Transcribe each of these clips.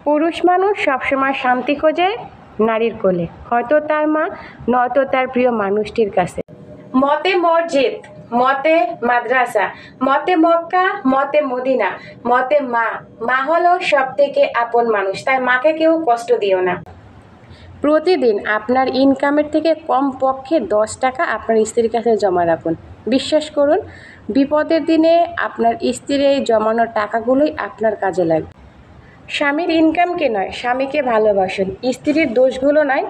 পুরুষ মানুষ সবসময় শান্তি খোঁজে নারীর কোলে, হয়তো তার মা, নয়তো তার প্রিয় মানুষটির কাছে। মতে মসজিদ, মতে মাদ্রাসা, মতে মক্কা, মতে মদিনা, মতে মা। মা হলো সব থেকে আপন মানুষ, তাই মাকে কেউ কষ্ট দিও না। প্রতিদিন আপনার ইনকামের থেকে কমপক্ষে 10 টাকা আপনার স্ত্রীর কাছে জমা রাখুন। বিশ্বাস করুন, বিপদের দিনে আপনার স্ত্রীর এই জমানো টাকাগুলোই আপনার কাজে লাগবে। স্বামীর ইনকামকে নয়, স্বামীকে ভালোবাসুন। স্ত্রীর দোষগুলো নয়,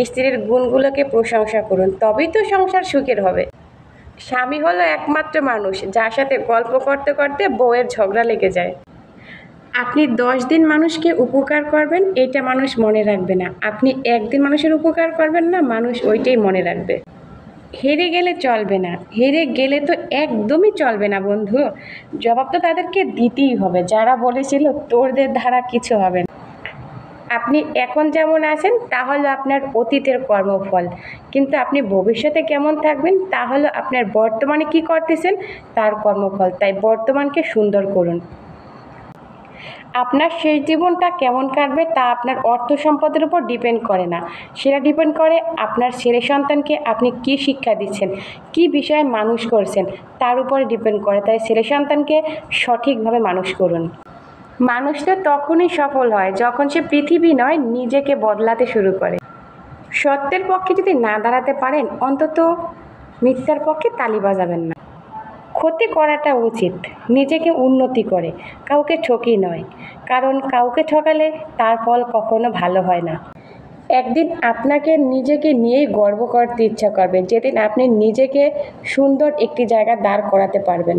স্ত্রীর গুণগুলোকে প্রশংসা করুন, তবেই তো সংসার সুখের হবে। স্বামী হলো একমাত্র মানুষ যার সাথে গল্প করতে করতে বউয়ের ঝগড়া লেগে যায়। আপনি 10 দিন মানুষকে উপকার করবেন, এটা মানুষ মনে রাখবে না। আপনি একদিন মানুষের উপকার করবেন না, মানুষ ওইটাই মনে রাখবে। হেরে গেলে চলবে না, হেরে গেলে তো একদমই চলবে না বন্ধু। জবাব তো তাদেরকে দিতেই হবে যারা বলেছিল তোরদের ধারা কিছু হবে না। আপনি এখন যেমন আছেন তা হলো আপনার অতীতের কর্মফল, কিন্তু আপনি ভবিষ্যতে কেমন থাকবেন তা হলো আপনার বর্তমানে কি করতেছেন তার কর্মফল। তাই বর্তমানকে সুন্দর করুন। আপনার শেষ জীবনটা কেমন কাটবে তা আপনার অর্থ সম্পদের উপর ডিপেন্ড করে না, সেটা ডিপেন্ড করে আপনার ছেলে সন্তানকে আপনি কি শিক্ষা দিচ্ছেন, কি বিষয়ে মানুষ করছেন তার উপরে ডিপেন্ড করে। তাই ছেলে সন্তানকে সঠিকভাবে মানুষ করুন। মানুষ তো তখনই সফল হয় যখন সে পৃথিবী নয়, নিজেকে বদলাতে শুরু করে। সত্যের পক্ষে যদি না দাঁড়াতে পারেন, অন্তত মিথ্যার পক্ষে তালি বাজাবেন না। ক্ষতি করাটা উচিত, নিজেকে উন্নতি করে, কাউকে ঠকি নয়, কারণ কাউকে ঠকালে তার ফল কখনো ভালো হয় না। একদিন আপনাকে নিজেকে নিয়েই গর্ব করতে ইচ্ছা করবে, যেদিন আপনি নিজেকে সুন্দর একটি জায়গা দাঁড় করাতে পারবেন।